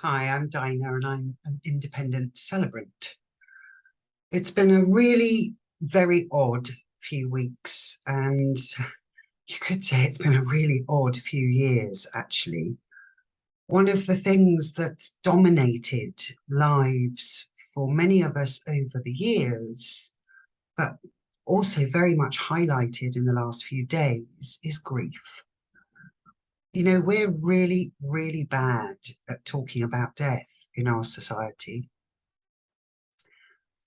Hi, I'm Dinah and I'm an independent celebrant. It's been a really very odd few weeks, and you could say it's been a really odd few years, actually. One of the things that's dominated lives for many of us over the years, but also very much highlighted in the last few days, is grief. You know, we're really, really bad at talking about death in our society.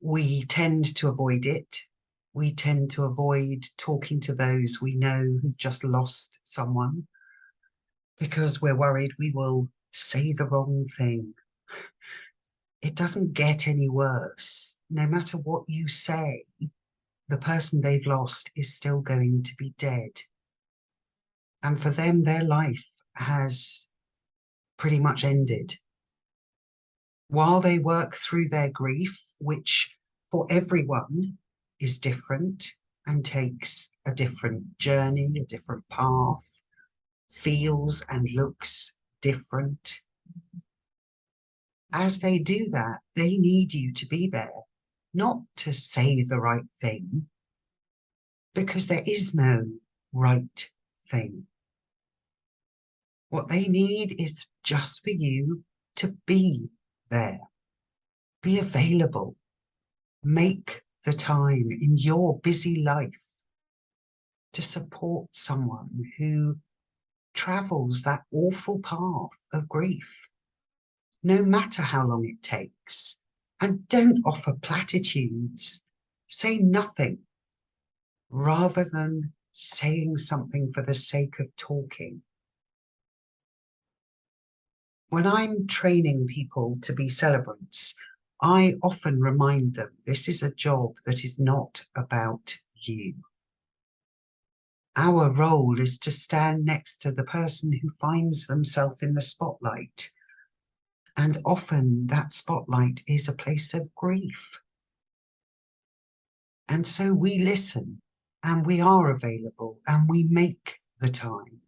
We tend to avoid it. We tend to avoid talking to those we know who just lost someone because we're worried we will say the wrong thing. It doesn't get any worse. No matter what you say, the person they've lost is still going to be dead. And for them, their life has pretty much ended. While they work through their grief, which for everyone is different and takes a different journey, a different path, feels and looks different. As they do that, they need you to be there, not to say the right thing, because there is no right thing. What they need is just for you to be there, be available, make the time in your busy life to support someone who travels that awful path of grief, no matter how long it takes. And don't offer platitudes. Say nothing rather than saying something for the sake of talking. When I'm training people to be celebrants, I often remind them this is a job that is not about you. Our role is to stand next to the person who finds themselves in the spotlight. And often that spotlight is a place of grief. And so we listen and we are available and we make the time.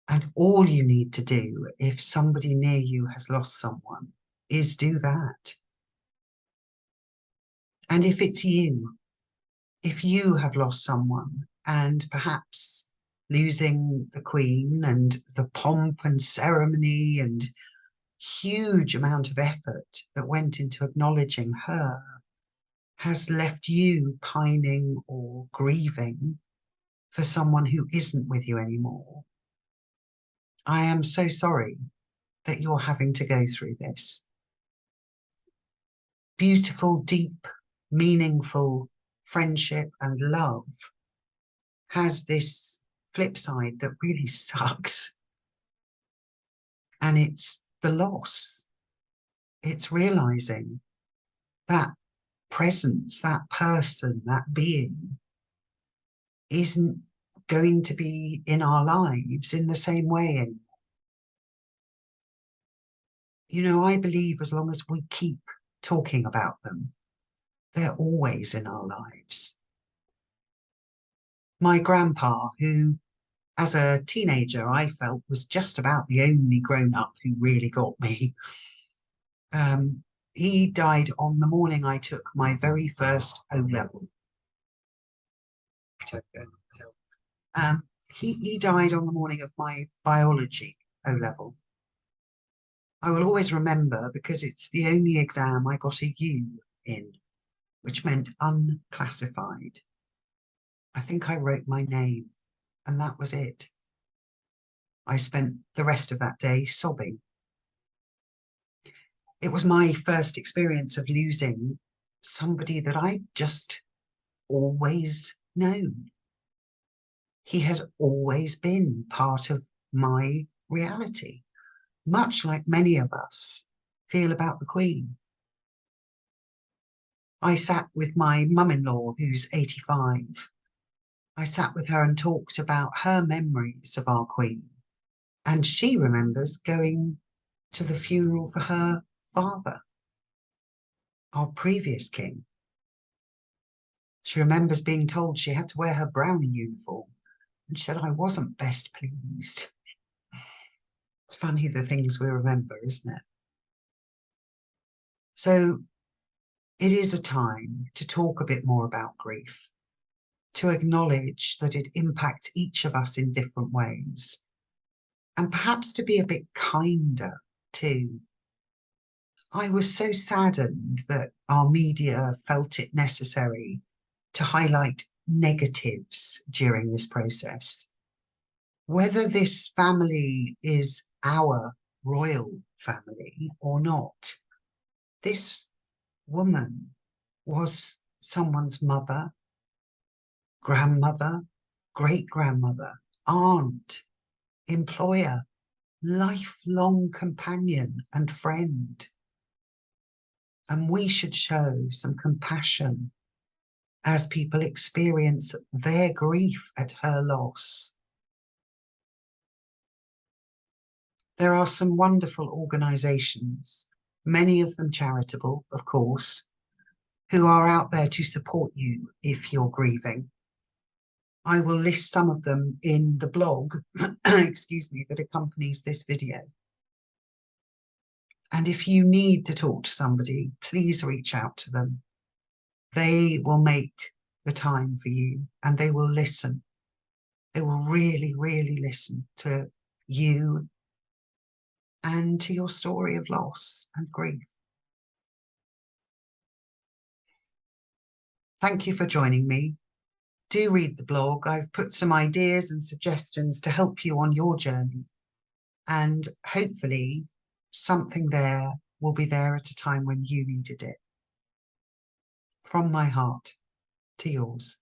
And all you need to do if somebody near you has lost someone is do that. And if it's you, if you have lost someone and perhaps losing the Queen and the pomp and ceremony and huge amount of effort that went into acknowledging her has left you pining or grieving for someone who isn't with you anymore, I am so sorry that you're having to go through this. Beautiful, deep, meaningful friendship and love has this flip side that really sucks. And it's the loss. It's realizing that presence, that person, that being isn't going to be in our lives in the same way anymore. You know, I believe as long as we keep talking about them, they're always in our lives. My grandpa, who as a teenager I felt was just about the only grown-up who really got me, he died on the morning I took my very first O-level. He died on the morning of my biology O-level. I will always remember because it's the only exam I got a U in, which meant unclassified. I think I wrote my name, and that was it. I spent the rest of that day sobbing. It was my first experience of losing somebody that I'd just always known. He had always been part of my reality, much like many of us feel about the Queen. I sat with my mum-in-law, who's 85. I sat with her and talked about her memories of our Queen. And she remembers going to the funeral for her father, our previous king. She remembers being told she had to wear her brownie uniform. And she said, I wasn't best pleased. It's funny the things we remember, isn't it? So it is a time to talk a bit more about grief, to acknowledge that it impacts each of us in different ways, and perhaps to be a bit kinder too. I was so saddened that our media felt it necessary to highlight negatives during this process. Whether this family is our royal family or not, this woman was someone's mother, grandmother, great-grandmother, aunt, employer, lifelong companion and friend. And we should show some compassion as people experience their grief at her loss. There are some wonderful organisations, many of them charitable, of course, who are out there to support you if you're grieving. I will list some of them in the blog, excuse me, that accompanies this video. And if you need to talk to somebody, please reach out to them. They will make the time for you and they will listen. They will really, really listen to you and to your story of loss and grief. Thank you for joining me. Do read the blog. I've put some ideas and suggestions to help you on your journey. And hopefully something there will be there at a time when you needed it. From my heart to yours.